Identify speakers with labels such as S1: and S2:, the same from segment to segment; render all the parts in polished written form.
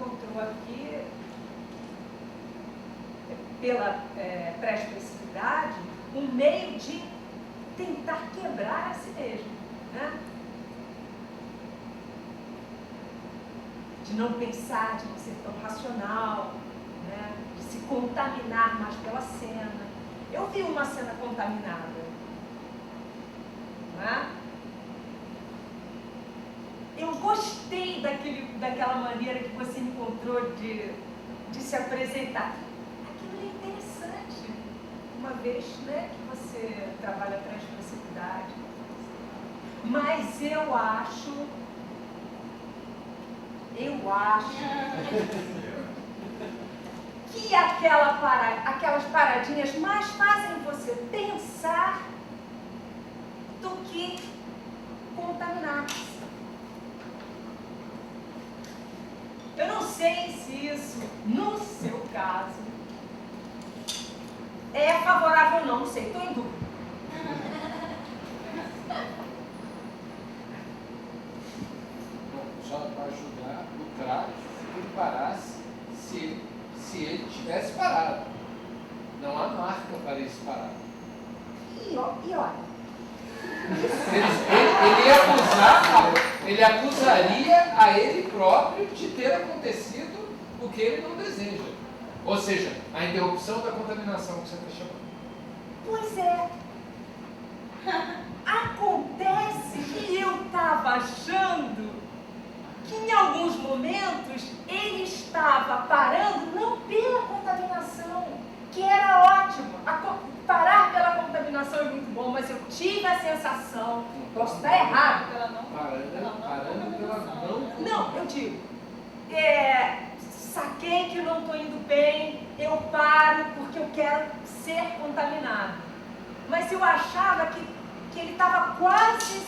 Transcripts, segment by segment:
S1: encontrou aqui, pela pré-expressividade, um meio de tentar quebrar a si mesmo, né? De não pensar, de não ser tão racional, né? De se contaminar mais pela cena. Eu vi uma cena contaminada, né? Eu gostei daquela maneira que você encontrou de se apresentar. Aquilo é interessante, uma vez, né, que você trabalha a transexualidade. Mas eu acho que aquelas paradinhas mais fazem você pensar do que contaminar-se. Eu não sei se isso, no seu caso, é favorável ou não sei, estou em dúvida.
S2: Só para ajudar o traje, se ele parasse, se ele tivesse parado. Não há marca para esse parado.
S1: E olha,
S2: Ele acusaria a ele próprio de ter acontecido o que ele não deseja. Ou seja, a interrupção da contaminação que você está chamando.
S1: pois é. Acontece que eu estava achando que em alguns momentos ele estava parando não pela contaminação, que era ótimo. Parar pela contaminação é muito bom, mas eu tive a sensação, posso estar errado.
S2: Parando pela não.
S1: Não, eu digo, saquei que não estou indo bem, eu paro porque eu quero ser contaminado. Mas eu achava que ele estava quase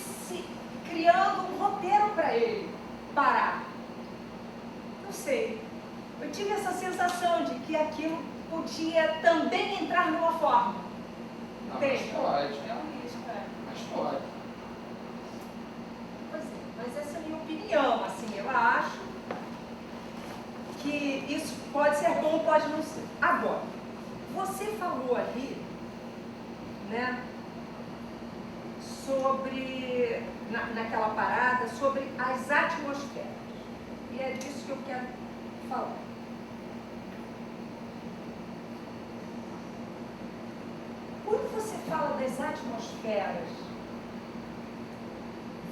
S1: criando um roteiro para ele parar. Não sei, eu tive essa sensação de que aquilo podia também entrar numa forma.
S2: Não, mas pode.
S3: É um risco,
S2: Mas pode.
S1: Pois é, mas essa é a minha opinião, assim, eu acho que isso pode ser bom, pode não ser. Agora, você falou ali, né, sobre, naquela parada, sobre as atmosferas. E é disso que eu quero falar. Quando você fala das atmosferas,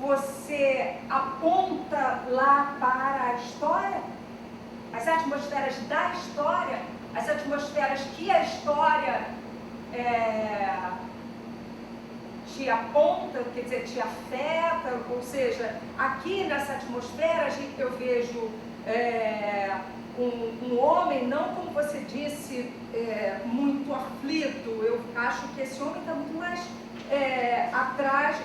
S1: você aponta lá para a história? As atmosferas da história? As atmosferas que a história te aponta, quer dizer, te afeta? Ou seja, aqui nessa atmosfera eu vejo um homem, não como você disse, muito aflito. Eu acho que esse homem está muito mais atrás,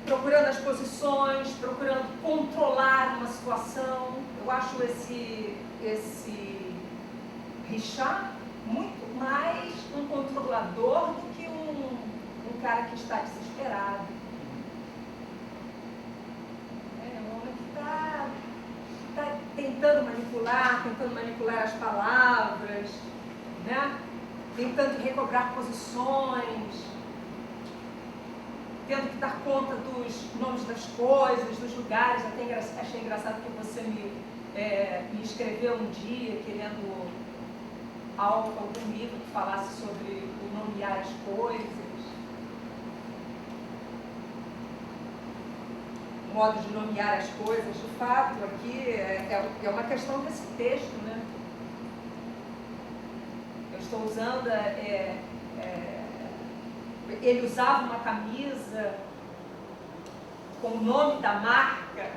S1: procurando as posições, procurando controlar uma situação. Eu acho esse Richard muito mais um controlador do que um cara que está desesperado. É um homem que está tentando manipular as palavras, né? Tentando recobrar posições, tendo que dar conta dos nomes das coisas, dos lugares. Até achei engraçado que você me escreveu um dia querendo algum livro que falasse sobre o nomear as coisas. O modo de nomear as coisas, de fato, aqui é uma questão desse texto, né? Eu estou usando, ele usava uma camisa com o nome da marca.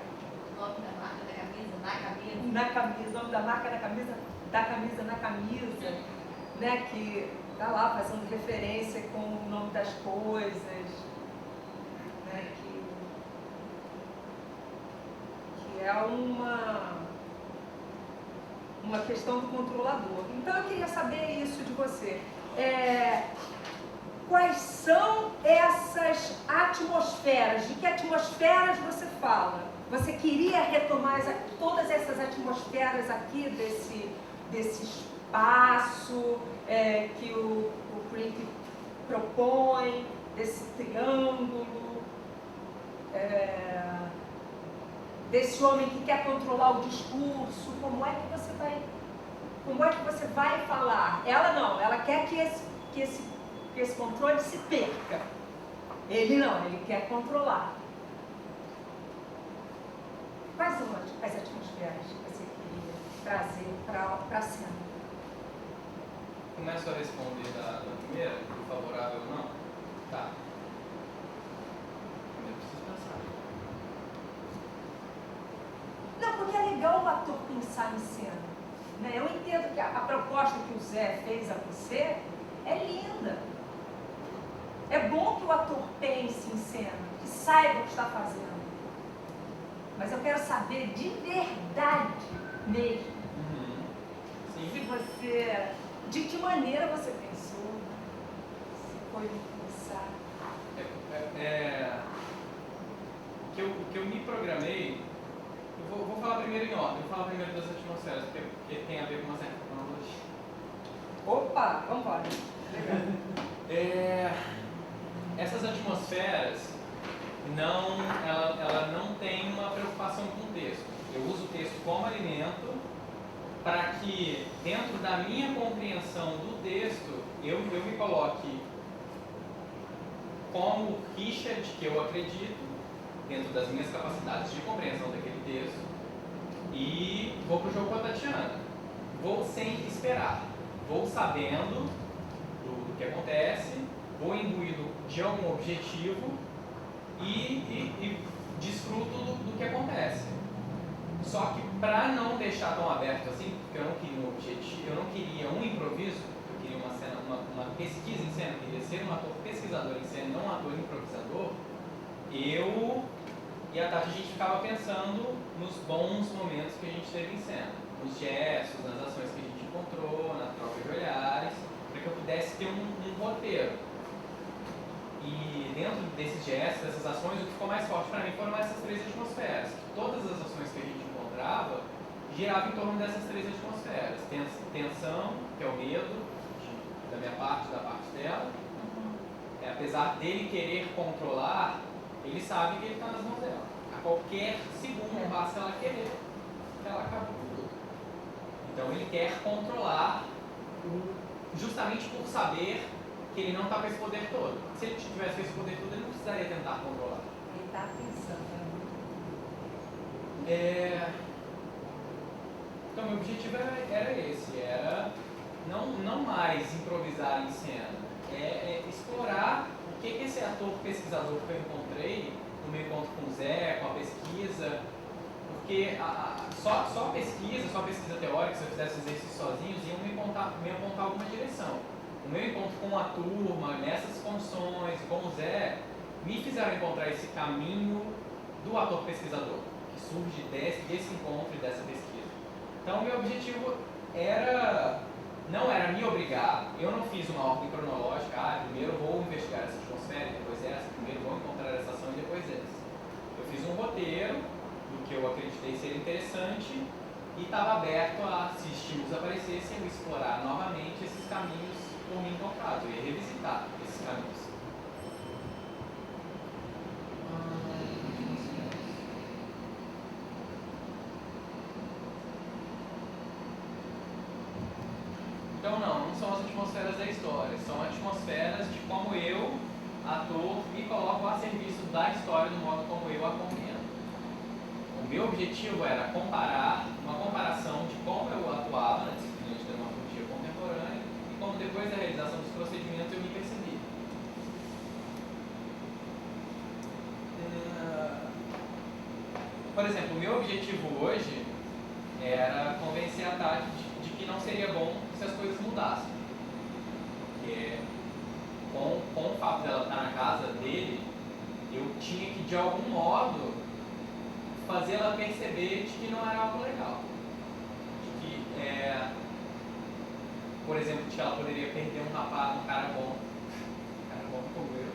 S3: O nome da marca da camisa,
S1: Na camisa, o nome da marca da camisa na camisa, né? Que está lá fazendo referência com o nome das coisas, né? Que é uma questão do controlador. Então eu queria saber isso de você. Quais são essas atmosferas? De que atmosferas você fala? Você queria retomar todas essas atmosferas aqui desse espaço que o Crick propõe, desse triângulo, desse homem que quer controlar o discurso. Como é que você vai falar? Ela não, ela quer que esse controle se perca. Ele não, ele quer controlar. Quais são as atmosferas que você queria trazer para a cena?
S4: Começo a responder da primeira, do favorável ou não? Tá. Eu preciso pensar.
S1: Não, porque é legal o ator pensar em cena. Né? Eu entendo que a proposta que o Zé fez a você é linda. É bom que o ator pense em cena, que saiba o que está fazendo. Mas eu quero saber de verdade mesmo.
S4: Sim.
S1: Se você, de que maneira você pensou? Se foi pensar?
S4: O que eu me programei, eu vou falar primeiro em ordem, vou falar primeiro das atmosferas, porque tem a ver com uma certa cronologia.
S1: Opa, vamos embora. Legal.
S4: Essas atmosferas, ela não tem uma preocupação com o texto. Eu uso o texto como alimento para que, dentro da minha compreensão do texto, eu me coloque como Richard, que eu acredito, dentro das minhas capacidades de compreensão daquele texto, e vou para o jogo com a Tatiana. Vou sem esperar, vou sabendo do que acontece, vou imbuído de algum objetivo e desfruto do que acontece. Só que para não deixar tão aberto assim, porque eu não queria um objetivo, eu não queria um improviso, eu queria uma cena, uma pesquisa em cena, eu queria ser um ator pesquisador em cena, não um ator improvisador. Eu e a Tati, a gente ficava pensando nos bons momentos que a gente teve em cena, nos gestos, nas ações que a gente encontrou, na troca de olhares, para que eu pudesse ter um roteiro. E dentro desses gestos, dessas ações, o que ficou mais forte para mim foram essas três atmosferas. Todas as ações que a gente encontrava giravam em torno dessas três atmosferas. Tensão, que é o medo, da minha parte, da parte dela. Apesar dele querer controlar, ele sabe que ele está nas mãos dela. A qualquer segundo basta ela querer, que ela acaba com tudo. Então ele quer controlar, justamente por saber que ele não está com esse poder todo. Se ele tivesse com esse poder todo, ele não precisaria tentar controlar.
S1: Ele está pensando.
S4: Então, meu objetivo era esse, era não mais improvisar em cena, explorar o que esse ator pesquisador que eu encontrei no meu encontro com o Zé, com a pesquisa, porque só a pesquisa teórica, se eu fizesse exercício sozinhos, iam me apontar alguma direção. O meu encontro com a turma, nessas condições, com o Zé, me fizeram encontrar esse caminho do ator pesquisador, que surge desse encontro e dessa pesquisa. Então, o meu objetivo não era me obrigar, eu não fiz uma ordem cronológica, primeiro vou investigar essa atmosfera, depois essa, primeiro vou encontrar essa ação e depois essa. Eu fiz um roteiro do que eu acreditei ser interessante e estava aberto a, se estímulos aparecessem, eu explorar novamente esses caminhos por mim encontrados, eu ia revisitar esses caminhos. Então não são as atmosferas da história, são atmosferas de como eu, ator, me coloco a serviço da história do modo como eu a compreendo. O meu objetivo era uma comparação de como eu atuava na disciplina de dramaturgia contemporânea e como depois da realização dos procedimentos eu me percebi. Por exemplo, o meu objetivo hoje era convencer a Tati de que não seria bom se as coisas mudassem. Porque com o fato dela estar na casa dele, eu tinha que de algum modo fazer ela perceber de que não era algo legal. De que, por exemplo, de que ela poderia perder um cara bom como eu,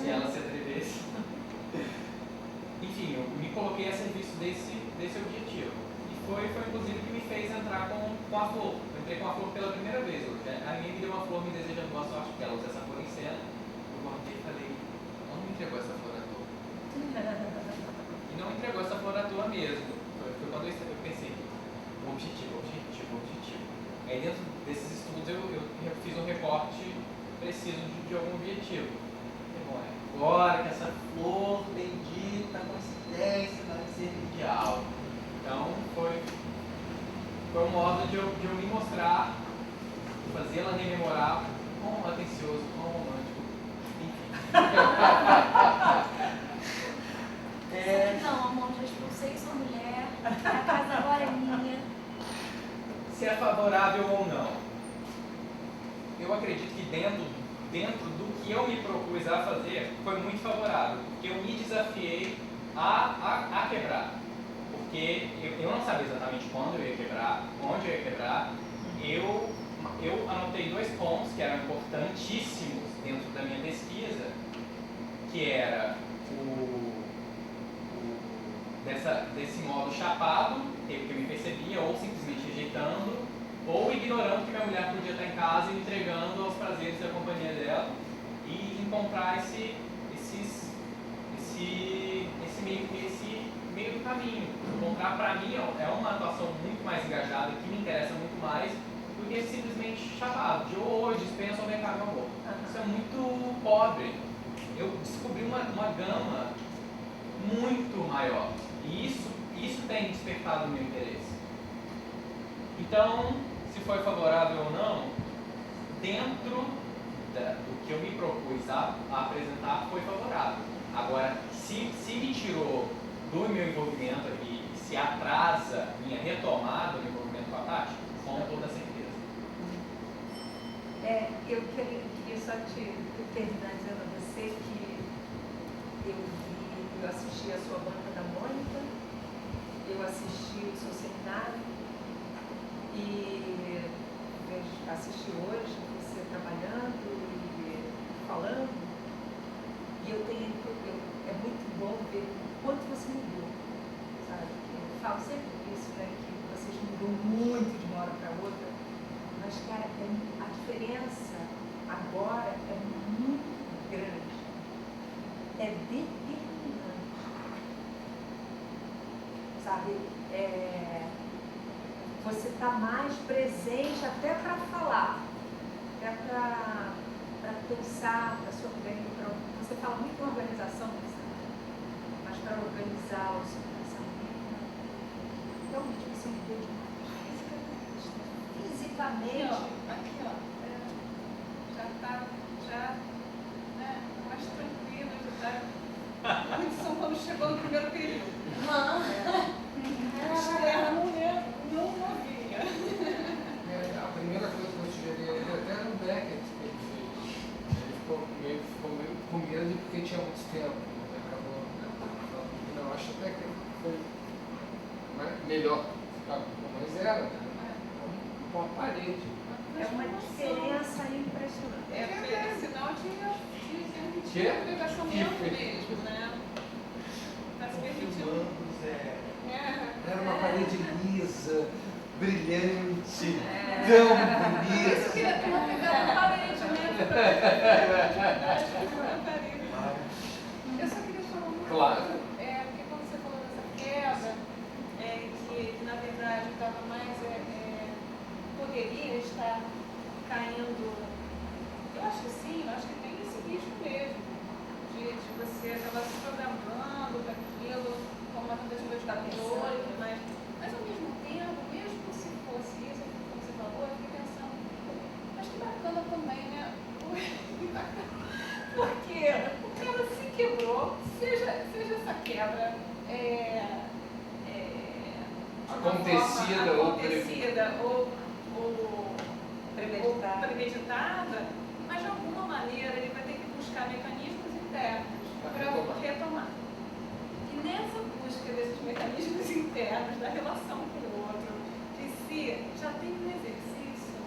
S4: se ela se atrevesse. Enfim, enfim, eu me coloquei a serviço desse objetivo. E foi inclusive que me fez entrar com a flor. Eu entrei com a flor pela primeira vez hoje. A minha me deu uma flor me desejando boa sorte, porque ela usa essa flor em cena. Eu guardei e falei, não me entregou essa flor à toa. E não entregou essa flor à toa mesmo. Foi quando eu pensei, objetivo. Aí dentro desses estudos eu fiz um recorte preciso de algum objetivo. Bom, é agora que essa flor bendita, coincidência, vai ser ideal. Então foi um modo de eu me mostrar, fazê-la rememorar quão atencioso, quão romântico, enfim.
S3: Não, amor, já expulsei sua mulher, a casa agora é minha.
S4: Se é favorável ou não. Eu acredito que dentro do que eu me propus a fazer, foi muito favorável, porque eu me desafiei a quebrar. Porque eu não sabia exatamente quando eu ia quebrar, onde eu ia quebrar. Eu anotei 2 pontos que eram importantíssimos dentro da minha pesquisa, que era desse modo chapado, que eu me percebia, ou simplesmente rejeitando, ou ignorando que minha mulher podia estar em casa e me entregando aos prazeres da companhia dela, e encontrar esse meio do caminho. Encontrar, para mim, é uma atuação muito mais engajada, que me interessa muito mais do que simplesmente chapado, de hoje dispensa ou mercado meu amor. Isso é muito pobre. Eu descobri uma gama muito maior, e isso tem despertado o meu interesse. Então, se foi favorável ou não, dentro do que eu me propus a apresentar, foi favorável. Agora, se me tirou do meu envolvimento e se atrasa minha retomada do envolvimento com a Tati, com toda certeza.
S1: Eu queria só terminar dizendo a você que eu assisti a sua banca da Mônica, eu assisti o seu seminário e assisti hoje você trabalhando e falando, e é muito bom ver o quanto você mudou, sabe? Eu falo sempre isso, né? Que vocês mudam muito de uma hora para outra, mas, cara, a diferença agora é muito grande, é determinante, sabe? Você está mais presente até para falar, até para pensar, para sua você fala muito em organização, mas para organizar o seu pensamento, realmente você mudou demais, fisicamente.
S5: Aqui, ó. Já está mais tranquilo, já está. Muito São Paulo chegou no primeiro período. Externo não havia.
S2: A primeira coisa que eu tirei ele até no Beckett que ele fez. Ele ficou meio com medo porque tinha muito tempo. Ele acabou falando que não, acho até que foi melhor ficar como era, com a parede.
S1: É uma diferença impressionante.
S5: É sinal de agachamento mesmo, né? Está se permitindo.
S2: Era uma parede lisa, brilhante, tão bonita.
S5: Eu queria ter uma pegada na parede mesmo. Eu só queria falar uma coisa.
S2: Claro.
S5: Porque quando você falou dessa quebra, que na verdade estava mais. Poderia estar caindo. Eu acho que sim, eu acho que tem esse risco mesmo. De você acabar se programando para aquilo, como uma tentativa de controle e tudo mais. Mas ao mesmo tempo, mesmo se fosse isso, como você falou, eu fiquei pensando, mas que bacana também, né? Porque ela se quebrou, seja essa quebra
S2: acontecida
S5: ou premeditada, mas de alguma maneira ele vai ter que buscar mecanismos internos para retomar. E nessa busca desses mecanismos internos, da relação com o outro, de si, já tem um exercício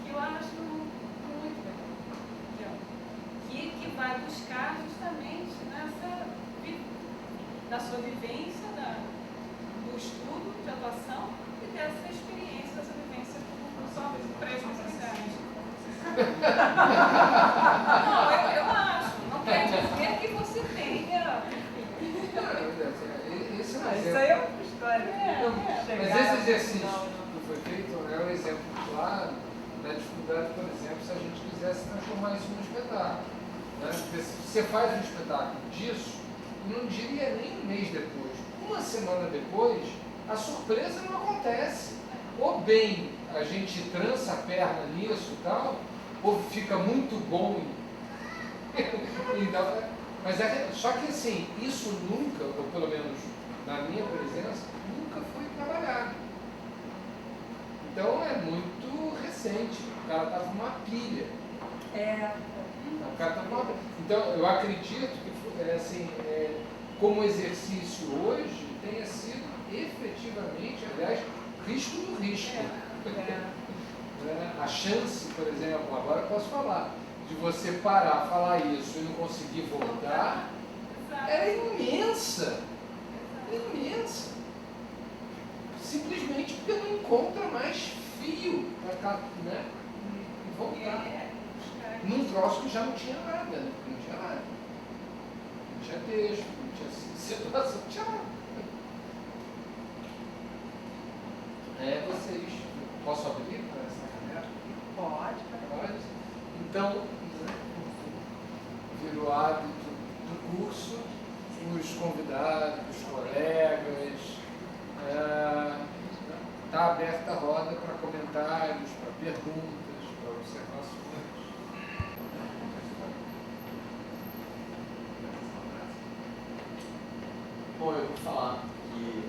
S5: que eu acho muito legal, que vai buscar justamente nessa da sua vivência, do estudo de atuação e dessa experiência, dessa vivência com só pré-especiais. Não, eu acho. Não quer dizer que você tenha.
S2: Esse é um
S1: Isso
S2: exemplo.
S1: aí é outra história.
S2: Mas esse exercício que foi feito é um exemplo claro da dificuldade, por exemplo, se a gente quisesse transformar isso num espetáculo. Né? Porque se você faz um espetáculo disso, não diria nem um mês depois. Uma semana depois, a surpresa não acontece. Ou bem a gente trança a perna nisso e tal, ou fica muito bom. Mas só que assim, isso nunca, ou pelo menos na minha presença, nunca foi trabalhado. Então é muito recente. O cara estava numa pilha. O cara tava numa pilha. Então eu acredito que assim, como exercício hoje tenha sido efetivamente, aliás, risco do risco. A chance, por exemplo, agora eu posso falar, de você parar, falar isso e não conseguir voltar, era imensa. Imensa. Simplesmente porque não encontra mais fio para voltar. Num troço que já não tinha nada, né? Não tinha nada. Não tinha texto, não tinha situação, não tinha nada. Vocês, posso abrir para essa caminhada?
S1: Pode.
S2: Então, virou hábito do curso, os convidados, os colegas, está aberta a roda para comentários, para perguntas, para observações.
S6: Bom, eu vou falar que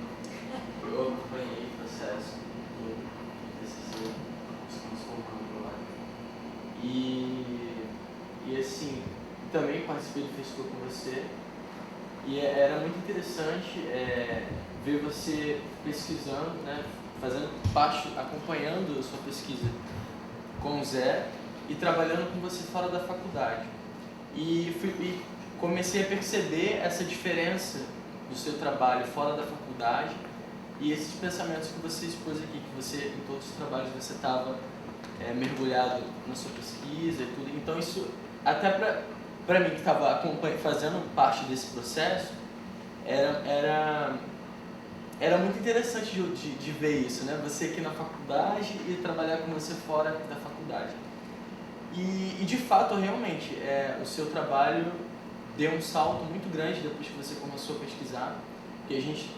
S6: eu acompanhei o processo todo do TCC, estamos formando agora. E assim, também participei do festival com você. E era muito interessante ver você pesquisando, né, fazendo parte, acompanhando a sua pesquisa com o Zé e trabalhando com você fora da faculdade. E comecei a perceber essa diferença do seu trabalho fora da faculdade e esses pensamentos que você expôs aqui, que você, em todos os trabalhos, você estava mergulhado na sua pesquisa e tudo. Então isso, até para mim que estava fazendo parte desse processo, era muito interessante de ver isso, né? Você aqui na faculdade e trabalhar com você fora da faculdade. E de fato, realmente, o seu trabalho deu um salto muito grande depois que você começou a pesquisar, porque a gente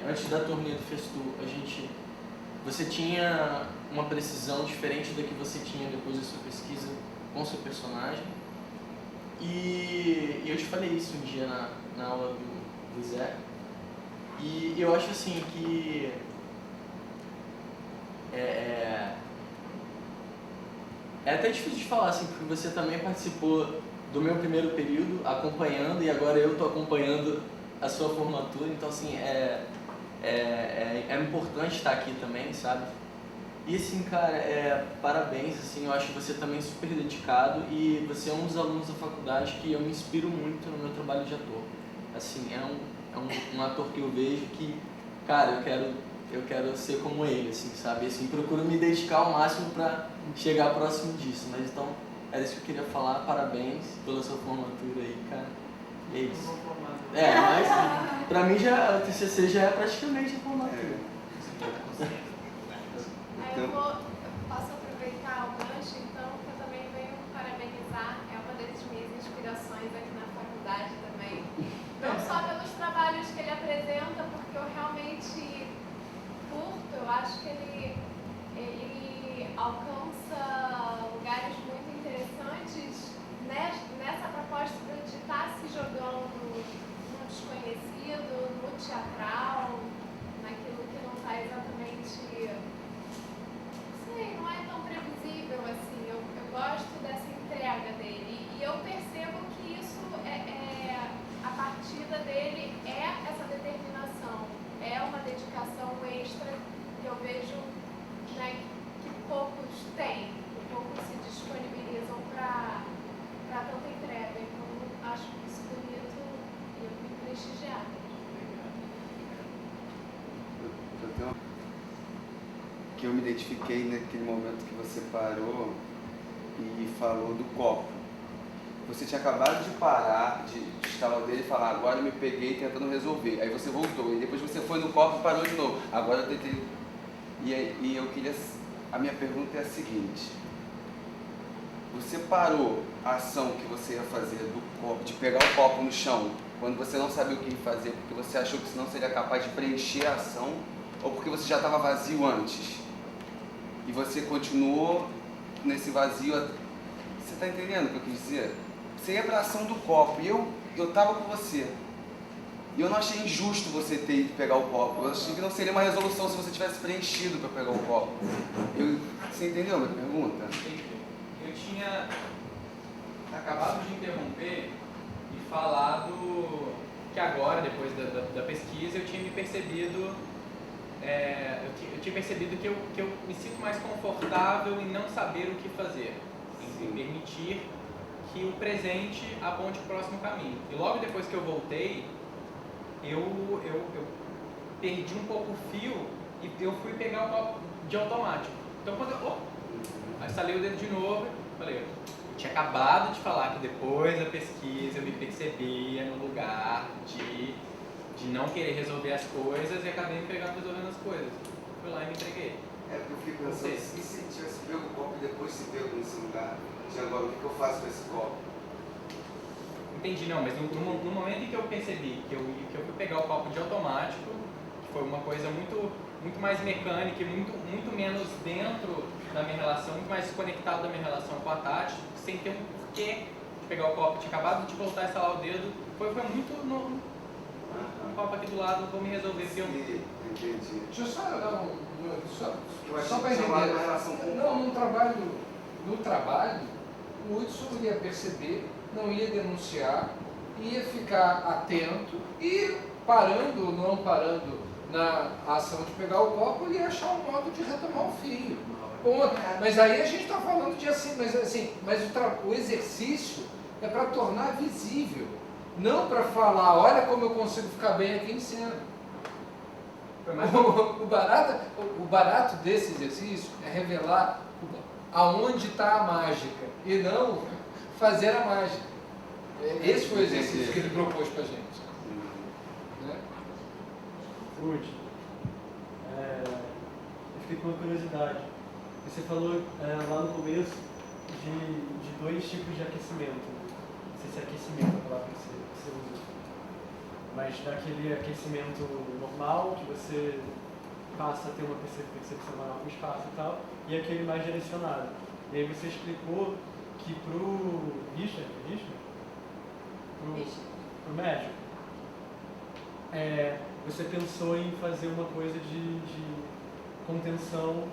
S6: antes da turnê do Festu, você tinha uma precisão diferente da que você tinha depois da sua pesquisa com o seu personagem. E eu te falei isso um dia na aula do Zé. E eu acho assim que é até difícil de falar assim, porque você também participou do meu primeiro período acompanhando, e agora eu estou acompanhando a sua formatura, então assim, é importante estar aqui também, sabe? E assim, cara, parabéns, assim, eu acho você também super dedicado e você é um dos alunos da faculdade que eu me inspiro muito no meu trabalho de ator. Assim, é um ator que eu vejo que, cara, eu quero ser como ele, assim, sabe? Assim, procuro me dedicar ao máximo para chegar próximo disso, mas então, era isso que eu queria falar, parabéns pela sua formatura aí, cara. E é isso. Mas pra mim o TCC já é praticamente a formatura.
S3: Eu posso aproveitar o gancho, então, que eu também venho parabenizar, é uma das minhas inspirações aqui na faculdade também. Não só pelos trabalhos que ele apresenta, porque eu realmente curto, eu acho que ele alcança lugares muito interessantes nessa proposta de estar se jogando no desconhecido, no teatral, naquilo que não está exatamente... não é tão previsível assim. Eu gosto dessa entrega dele e eu percebo que isso a partida dele essa determinação, uma dedicação extra que eu vejo, né, que poucos têm.
S7: que eu me identifiquei naquele momento que você parou e falou do copo. Você tinha acabado de parar, de estalar o dedo e falar, agora eu me peguei tentando resolver. Aí você voltou, e depois você foi no copo e parou de novo. Agora eu tentei... E eu queria... A minha pergunta é a seguinte. Você parou a ação que você ia fazer do copo, de pegar o copo no chão, quando você não sabia o que ia fazer, porque você achou que senão seria capaz de preencher a ação, ou porque você já estava vazio antes? E você continuou nesse vazio... Você está entendendo o que eu quis dizer? Você ia para a ação do copo, e eu estava com você. E eu não achei injusto você ter ido pegar o copo. Eu achei que não seria uma resolução se você tivesse preenchido para pegar o copo. Você entendeu a minha pergunta?
S4: Eu tinha acabado de interromper e falado que agora, depois da pesquisa, eu tinha me percebido... eu tinha percebido que eu me sinto mais confortável em não saber o que fazer. Em permitir que o presente aponte o próximo caminho. E logo depois que eu voltei, eu perdi um pouco o fio e eu fui pegar o copo de automático. Então quando eu estalei o dedo de novo, falei, eu tinha acabado de falar que depois da pesquisa eu me percebia no lugar de não querer resolver as coisas e acabei me pegando resolvendo as coisas. Fui lá e me entreguei.
S7: É porque eu fiquei pensando, e se tivesse pego o copo e depois se pego nesse lugar? E agora, o que eu faço com esse copo?
S4: Entendi, não, mas no momento em que eu percebi que eu fui pegar o copo de automático, que foi uma coisa muito mais mecânica e muito menos dentro da minha relação, muito mais desconectado da minha relação com a Tati, sem ter um porquê de pegar o copo, tinha acabado de voltar a estalar o dedo, foi muito no copo aqui do lado, vou me resolver.
S7: Entendi.
S2: Deixa eu só
S7: Só
S2: para
S7: entender.
S2: Não, no trabalho, o Hudson ia perceber, não ia denunciar, ia ficar atento e parando ou não parando na ação de pegar o copo, ele ia achar um modo de retomar o fio. Mas aí a gente está falando de o exercício é para tornar visível, não para falar, olha como eu consigo ficar bem aqui em cena. O barato desse exercício é revelar aonde está a mágica e não fazer a mágica. Esse foi o exercício que ele propôs para a gente. Né?
S8: Ruth, eu fiquei com uma curiosidade. Você falou lá no começo de dois tipos de aquecimento. Não sei se é aquecimento a palavra que você usa. Mas daquele aquecimento normal, que você passa a ter uma percepção maior do espaço e tal, e aquele mais direcionado. E aí você explicou que pro Richard? Pro médico, você pensou em fazer uma coisa de contenção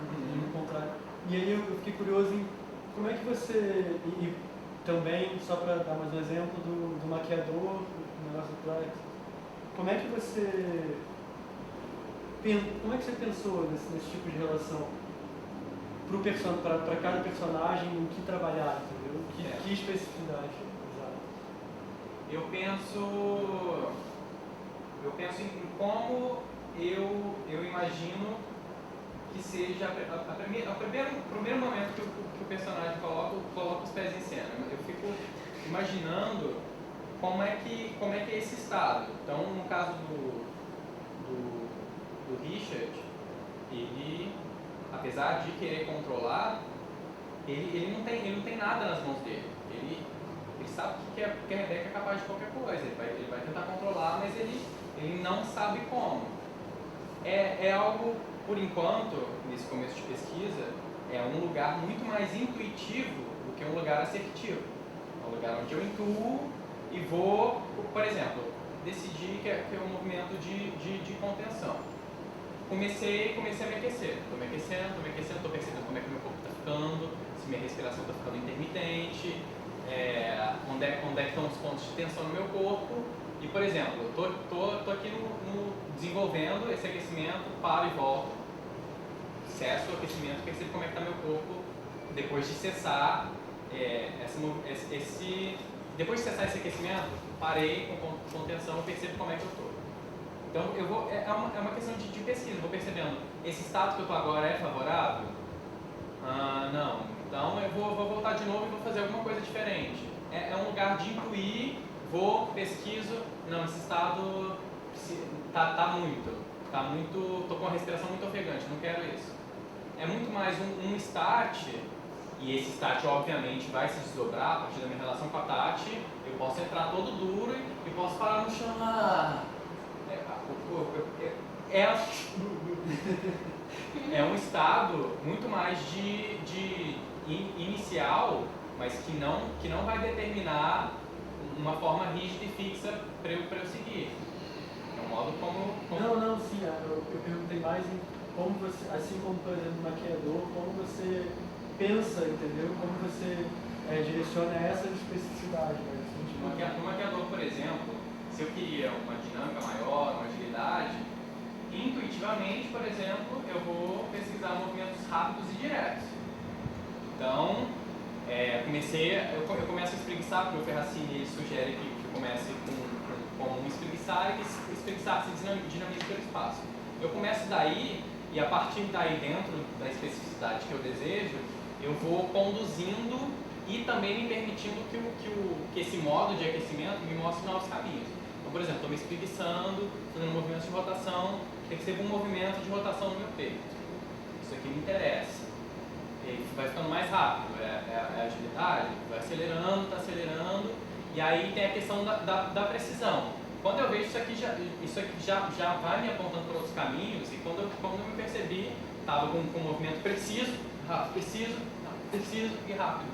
S8: e encontrar. E aí eu fiquei curioso em como é que você, e também, só para dar mais um exemplo do maquiador, do negócio do Plex, como é que você pensou nesse tipo de relação para cada personagem, o que trabalhar, entendeu? Que especificidade usar?
S4: Eu penso em como eu imagino que seja o primeiro momento que o personagem coloca os pés em cena. Eu fico imaginando como é que é esse estado. Então, no caso do Richard, ele, apesar de querer controlar, ele não tem nada nas mãos dele. Ele sabe que a Rebeca é capaz de qualquer coisa. Ele vai tentar controlar, mas ele não sabe como. É algo, por enquanto, nesse começo de pesquisa, é um lugar muito mais intuitivo do que um lugar assertivo. É um lugar onde eu intuo e vou, por exemplo, decidir que é um movimento de contenção. Comecei a me aquecer. Estou me aquecendo, estou percebendo como é que meu corpo está ficando, se minha respiração está ficando intermitente, onde é que estão os pontos de tensão no meu corpo. E, por exemplo, estou aqui desenvolvendo esse aquecimento, paro e volto, cesso o aquecimento, percebo como é que está meu corpo depois de cessar depois de cessar esse aquecimento, parei com contenção e percebo como é que eu estou. Então, é uma questão de pesquisa, eu vou percebendo, esse estado que eu estou agora é favorável? Não. Então, eu vou voltar de novo e vou fazer alguma coisa diferente. É um lugar de intuir, vou, pesquiso, não, esse estado tá muito, tô com uma respiração muito ofegante, não quero isso. É muito mais um start, e esse start obviamente vai se desdobrar a partir da minha relação com a Tati. Eu posso entrar todo duro e posso parar no chão. É um estado muito mais de inicial, mas que não vai determinar uma forma rígida e fixa para eu seguir. É um modo como...
S8: Não, sim, eu perguntei mais em como você, assim como por exemplo no maquiador, como você pensa, entendeu? Como você direciona essa especificidade.
S4: No maquiador, por exemplo, se eu queria uma dinâmica maior, uma agilidade, intuitivamente, por exemplo, eu vou pesquisar movimentos rápidos e diretos. Então, eu começo a espreguiçar, porque o Ferracini ele sugere que eu comece com um espreguiçar e que esse espreguiçar se dinamize pelo espaço. Eu começo daí, e a partir daí, dentro da especificidade que eu desejo, eu vou conduzindo e também me permitindo que esse modo de aquecimento me mostre novos caminhos. Então, por exemplo, estou me espreguiçando, fazendo movimentos de rotação, percebo um movimento de rotação no meu peito. Isso aqui me interessa. E vai ficando mais rápido, é a agilidade, vai acelerando, está acelerando, e aí tem a questão da precisão. Quando eu vejo isso aqui já vai me apontando para outros caminhos, e quando eu me percebi, estava com um movimento preciso, rápido, preciso e rápido.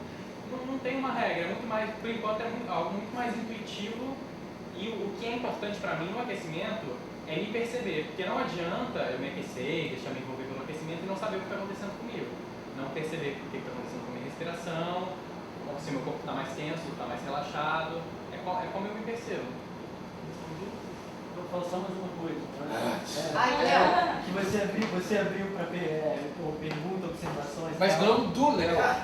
S4: Não tem uma regra, é muito mais, por enquanto algo muito mais intuitivo, e o que é importante para mim no aquecimento é me perceber, porque não adianta eu me aquecer, deixar me envolver pelo aquecimento e não saber o que está acontecendo comigo. Não perceber o que está acontecendo com a minha respiração, se meu corpo está mais tenso, está mais relaxado, é como eu me percebo.
S8: Vou falar só mais uma coisa.
S1: Léo.
S8: Que você abriu para pergunta, observações.
S2: Mas
S8: tal.
S2: não do Léo.
S1: Léo,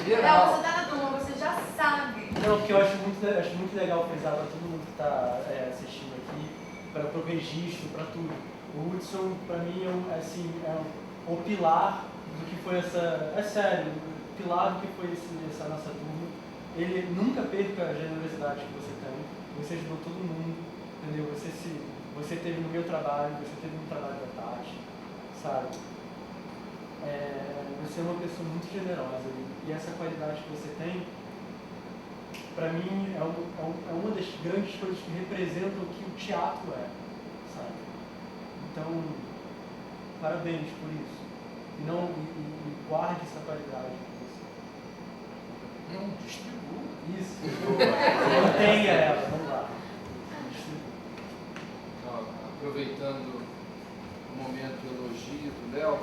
S1: você tá na turma, você já sabe.
S8: Não, porque eu acho muito legal frisar para todo mundo que está assistindo aqui, para o registro, para tudo. O Hudson, para mim, é o pilar do que foi o pilar do que foi essa nossa turma. Ele nunca perca a generosidade que você tem. Você ajudou todo mundo, entendeu? Você teve no meu trabalho, você teve no trabalho da Tati, sabe? Você é uma pessoa muito generosa e essa qualidade que você tem, para mim, é uma das grandes coisas que representam o que o teatro é, sabe? Então, parabéns por isso. E guarde essa qualidade com você.
S2: Não, distribua.
S8: Isso. Mantenha ela, vamos lá.
S2: Aproveitando o momento elogio do Léo,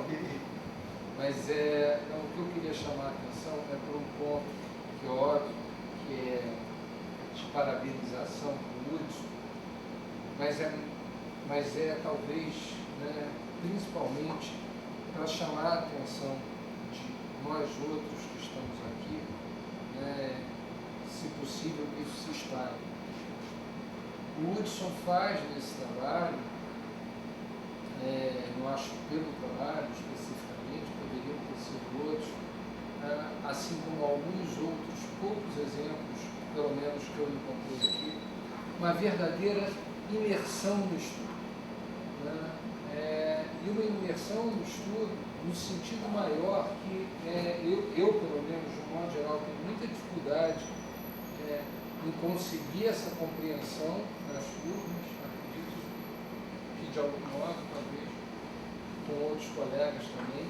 S2: mas o que eu queria chamar a atenção é por um ponto que é óbvio, que é de parabenização do Hudson, mas é talvez, né, principalmente para chamar a atenção de nós outros que estamos aqui, né, se possível que isso se espalhe. O Hudson faz nesse trabalho, não acho pelo trabalho especificamente, poderiam ter sido outros, assim como alguns outros poucos exemplos, pelo menos que eu encontrei aqui, uma verdadeira imersão no estudo. E uma imersão no estudo no sentido maior que eu, pelo menos, de um modo geral, tenho muita dificuldade em conseguir essa compreensão nas turmas, acredito que de algum modo, talvez com outros colegas também,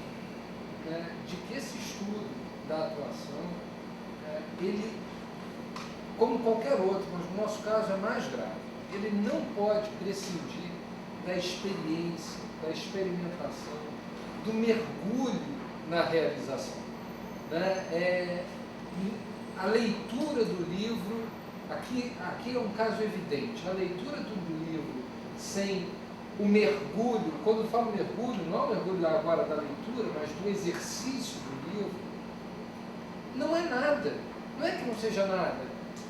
S2: de que esse estudo da atuação, ele, como qualquer outro, mas no nosso caso é mais grave, ele não pode prescindir da experiência, da experimentação, do mergulho na realização. A leitura do livro, aqui é um caso evidente, a leitura do livro sem o mergulho, quando eu falo mergulho, não é o mergulho agora da leitura, mas do exercício do livro, não é nada, não é que não seja nada,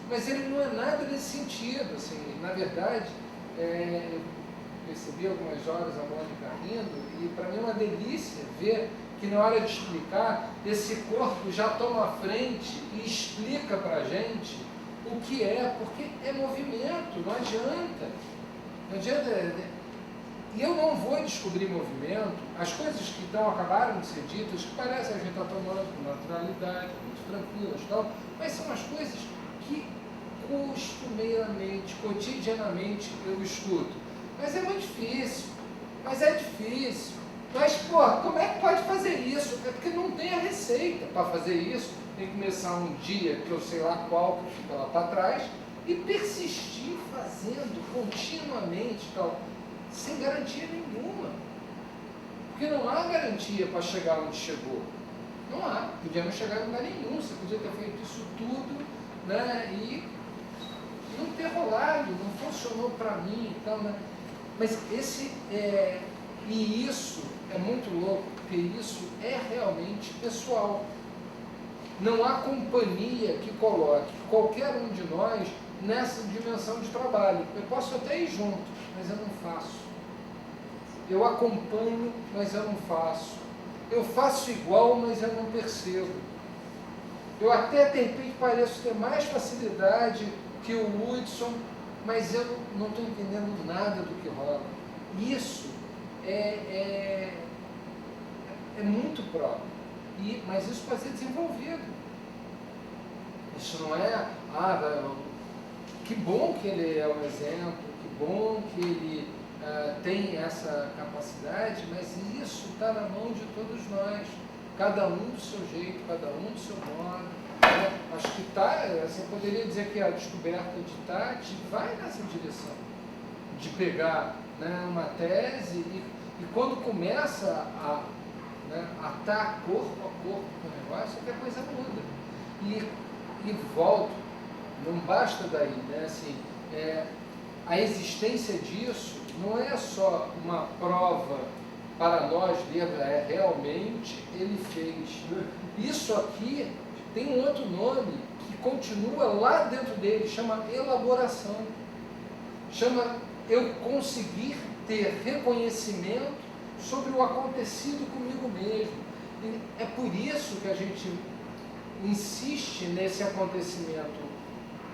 S2: mas ele não é nada nesse sentido, assim, na verdade, vi algumas horas a Mônica rindo, e para mim é uma delícia ver que na hora de explicar, esse corpo já toma a frente e explica para a gente o que é, porque é movimento, não adianta. Não adianta. E eu não vou descobrir movimento, as coisas que acabaram de ser ditas, que parecem a gente estar tomando com naturalidade, muito tranquilas e tal, mas são as coisas que costumeiramente, cotidianamente eu escuto. Mas é muito difícil, mas é difícil. Mas, pô, como é que pode fazer isso? É porque não tem a receita para fazer isso. Tem que começar um dia, que eu sei lá qual, que fica lá para trás, e persistir fazendo continuamente, tal, sem garantia nenhuma. Porque não há garantia para chegar onde chegou. Não há. Podia não chegar em lugar nenhum. Você podia ter feito isso tudo, né, e não ter rolado, não funcionou para mim e tal, né? Mas e isso é muito louco, porque isso é realmente pessoal. Não há companhia que coloque qualquer um de nós nessa dimensão de trabalho. Eu posso até ir junto, mas eu não faço. Eu acompanho, mas eu não faço. Eu faço igual, mas eu não percebo. Eu até, de repente, pareço ter mais facilidade que o Hudson, mas eu não estou entendendo nada do que rola. Isso é muito próprio. Mas isso pode ser desenvolvido. Isso não é, que bom que ele é um exemplo, que bom que ele tem essa capacidade, mas isso está na mão de todos nós, cada um do seu jeito, cada um do seu modo. Né? Acho que você poderia dizer que a descoberta de Tati vai nessa direção, de pegar, né, uma tese e quando começa a estar corpo a corpo com o negócio, a coisa muda. E volto, não basta daí, né? Assim, a existência disso não é só uma prova para nós lermos, realmente ele fez. Isso aqui tem um outro nome que continua lá dentro dele, chama elaboração. Chama eu conseguir ter reconhecimento sobre o acontecido comigo mesmo. E é por isso que a gente insiste nesse acontecimento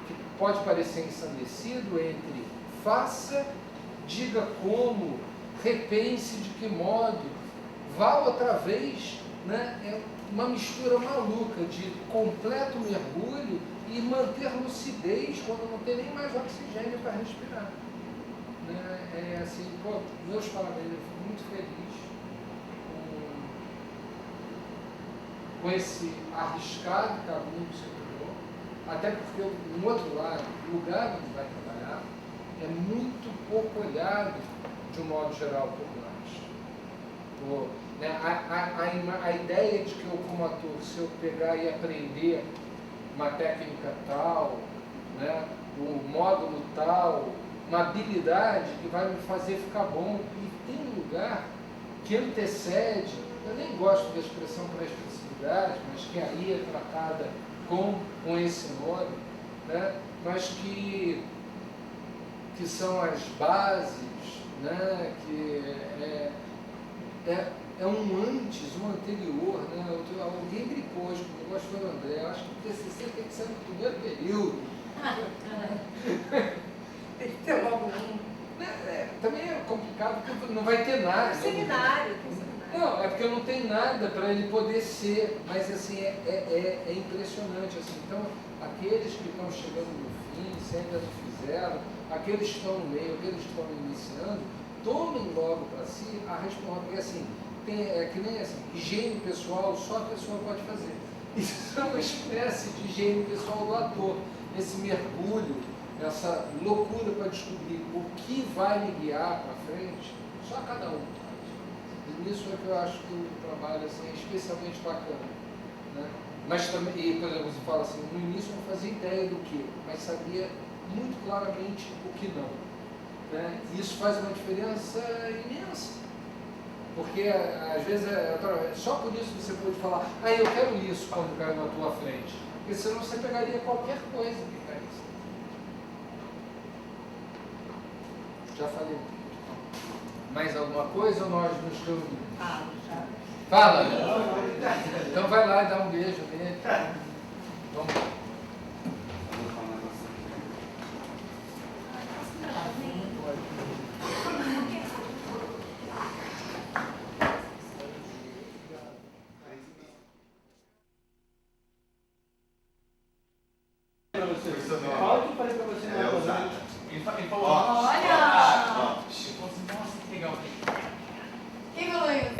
S2: que pode parecer ensandecido entre faça, diga como, repense de que modo, vá outra vez, né? É uma mistura maluca de completo mergulho e manter lucidez quando não tem nem mais oxigênio para respirar. Né? Assim, pô, meus parabéns, eu fico muito feliz com esse arriscado caminho que você tomou, até porque, no outro lado, o lugar onde vai trabalhar é muito pouco olhado, de um modo geral, por nós. Né? A ideia de que eu, como ator, se eu pegar e aprender uma técnica tal, né, um módulo tal, uma habilidade que vai me fazer ficar bom, e tem um lugar que antecede, eu nem gosto da expressão para expressividade, mas que aí é tratada com esse nome, né, mas que são as bases, né, que é um antes, um anterior, né? Alguém brincou hoje comigo, acho que foi o André, acho que o TCC tem que ser no primeiro período.
S1: Tem que ter logo um.
S2: Também é complicado porque não vai ter nada.
S1: Seminário.
S2: Não, é porque não tem nada para ele poder ser, mas assim, é impressionante. Assim. Então, aqueles que estão chegando no fim, se ainda não fizeram, aqueles que estão no meio, aqueles que estão iniciando, tomem logo para si a resposta, porque assim, que nem assim, higiene pessoal só a pessoa pode fazer. Isso é uma espécie de higiene pessoal do ator, esse mergulho, essa loucura para descobrir o que vai me guiar para frente, só cada um faz. E isso é que eu acho que o trabalho assim, é especialmente bacana. Né? Mas também, por exemplo, você fala assim, no início eu não fazia ideia do que, mas sabia muito claramente o que não. Né? E isso faz uma diferença imensa. Porque às vezes só por isso você pode falar, eu quero isso quando cai na tua frente. Porque senão você pegaria qualquer coisa que caísse. Já falei. Mais alguma coisa ou nós nos reunimos?
S1: Ah, já.
S2: Fala! Então vai lá e dá um beijo nele. Vamos lá.
S8: Fala o que eu falei pra você.
S9: Ela é usada.
S4: Ele falou,
S3: Olha!
S4: ele falou assim, nossa, que legal.
S3: Quem falou isso?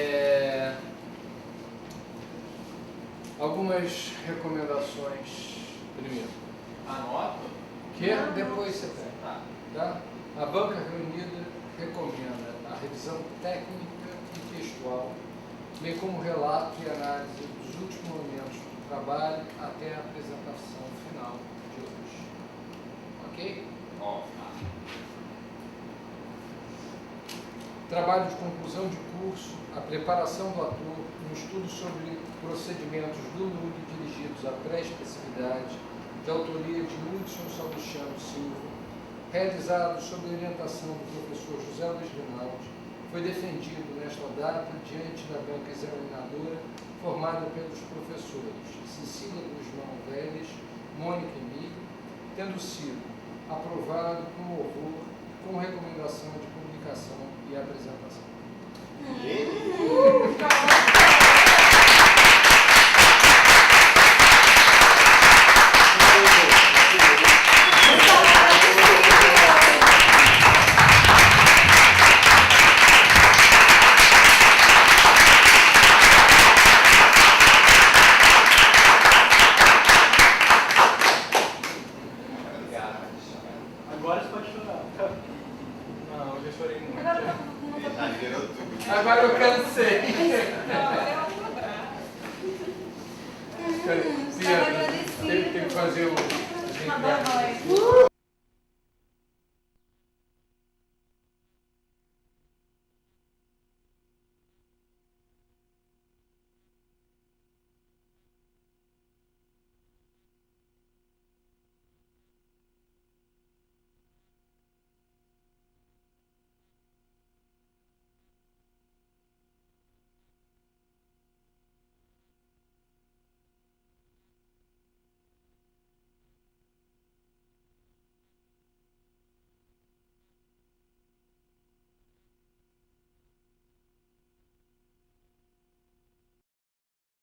S2: Algumas recomendações primeiro.
S4: Anoto.
S2: Que depois você pega.
S4: Tá.
S2: Tá? A banca reunida recomenda a revisão técnica e textual, bem como relato e análise dos últimos momentos do trabalho até a apresentação final de hoje. Ok?
S4: Ó,
S2: Trabalho de conclusão de curso, a preparação do ator, um estudo sobre procedimentos do LUG dirigidos à pré-especificidade, de autoria de Hudson Salustiano Silva, realizado sob orientação do professor José Luiz Rinaldi, foi defendido nesta data diante da banca examinadora formada pelos professores Cecília Guzmão Vélez, Mônica Emílio, tendo sido aprovado com louvor, com recomendação de publicação e apresentação.
S8: Agora você pode chorar.
S4: não, eu já chorei muito.
S9: Exagerou tudo.
S2: Agora eu cansei.
S1: Estava agradecida.
S2: Tem que fazer o.
S1: Mandou a voz.